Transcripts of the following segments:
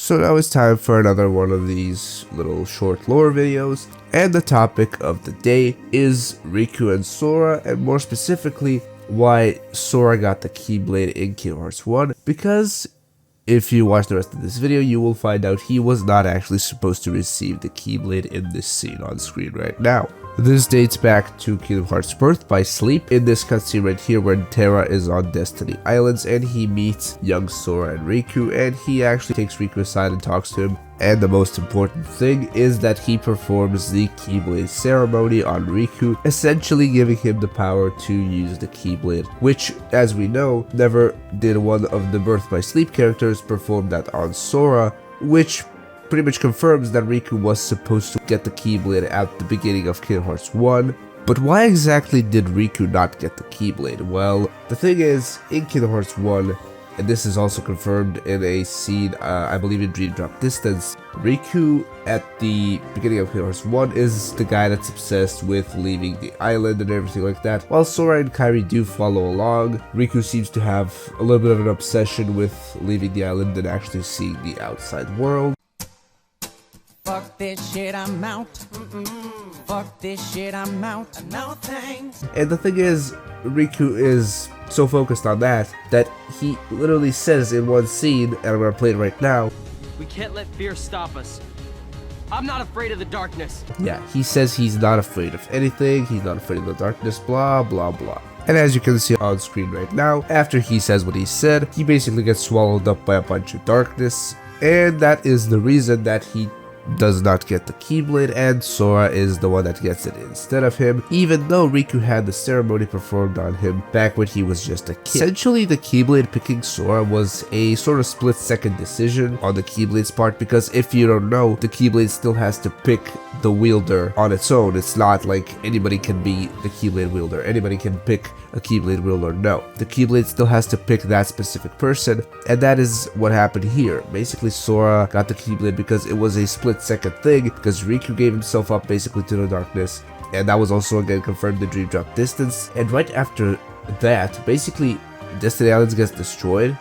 So now it's time for another one of these little short lore videos, and the topic of the day is Riku and Sora, and more specifically, why Sora got the Keyblade in Kingdom Hearts 1, because if you watch the rest of this video, you will find out he was not actually supposed to receive the Keyblade in this scene on screen right now. This dates back to Kingdom Hearts' birth by Sleep in this cutscene right here when Terra is on Destiny Islands and he meets young Sora and Riku, and he actually takes Riku aside and talks to him. And the most important thing is that he performs the Keyblade ceremony on Riku, essentially giving him the power to use the Keyblade, which, as we know, never did one of the Birth by Sleep characters perform that on Sora, which pretty much confirms that Riku was supposed to get the Keyblade at the beginning of Kingdom Hearts 1. But why exactly did Riku not get the Keyblade? Well, the thing is, in Kingdom Hearts 1, and this is also confirmed in a scene, I believe in Dream Drop Distance, Riku at the beginning of Kingdom Hearts 1 is the guy that's obsessed with leaving the island and everything like that. While Sora and Kairi do follow along, Riku seems to have a little bit of an obsession with leaving the island and actually seeing the outside world. Fuck this shit, I'm out. Fuck this shit, I'm out. No thanks. And the thing is, Riku is so focused on that he literally says in one scene, and I'm gonna play it right now. We can't let fear stop us. I'm not afraid of the darkness. Yeah, he says he's not afraid of anything, he's not afraid of the darkness, blah blah blah. And as you can see on screen right now, after he says what he said, he basically gets swallowed up by a bunch of darkness, and that is the reason that he does not get the Keyblade, and Sora is the one that gets it instead of him, even though Riku had the ceremony performed on him back when he was just a kid. Essentially, the Keyblade picking Sora was a sort of split-second decision on the Keyblade's part, because if you don't know, the Keyblade still has to pick the wielder on its own. It's not like anybody can be the Keyblade wielder, anybody can pick a Keyblade wielder. No, the Keyblade still has to pick that specific person, and that is what happened here. Basically, Sora got the Keyblade because it was a split-second thing, because Riku gave himself up basically to the darkness, and that was also again confirmed in Dream Drop Distance. And right after that, basically, Destiny Islands gets destroyed,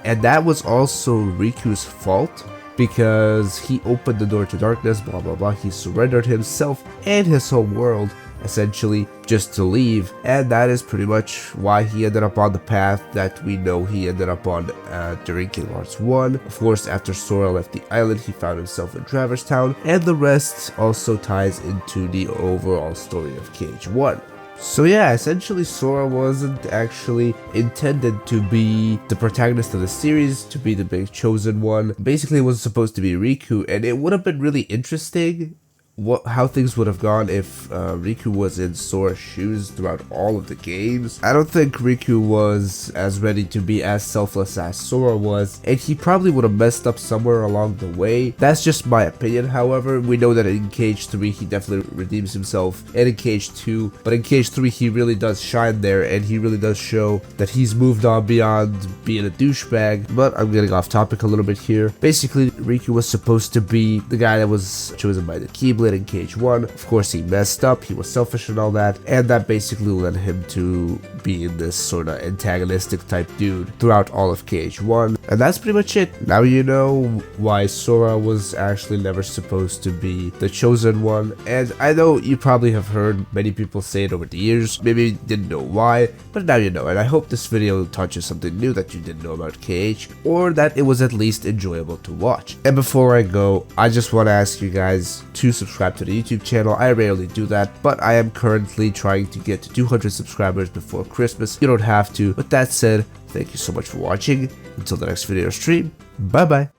and that was also Riku's fault, because he opened the door to darkness, blah blah blah. He surrendered himself and his home world essentially just to leave, and that is pretty much why he ended up on the path that we know he ended up on during Kingdom Hearts 1. Of course, after Sora left the island, he found himself in Traverse Town, and the rest also ties into the overall story of KH1. So yeah, essentially Sora wasn't actually intended to be the protagonist of the series, to be the big chosen one. Basically it was supposed to be Riku, and it would have been really interesting how things would have gone if Riku was in Sora's shoes throughout all of the games. I don't think Riku was as ready to be as selfless as Sora was, and he probably would have messed up somewhere along the way. That's just my opinion. However, we know that in KH3 he definitely redeems himself, and in KH2, but in KH3 he really does shine there, and he really does show that he's moved on beyond being a douchebag. But I'm getting off topic a little bit here. Basically, Riku was supposed to be the guy that was chosen by the Keyblade in KH1. Of course, he messed up, he was selfish and all that, and that basically led him to being this sort of antagonistic type dude throughout all of KH1. And that's pretty much it. Now you know why Sora was actually never supposed to be the chosen one, and I know you probably have heard many people say it over the years, maybe you didn't know why, but now you know, and I hope this video taught you something new that you didn't know about KH, or that it was at least enjoyable to watch. And before I go, I just want to ask you guys to subscribe to the YouTube channel. I rarely do that, but I am currently trying to get to 200 subscribers before Christmas. You don't have to. With that said, thank you so much for watching. Until the next video or stream, bye bye.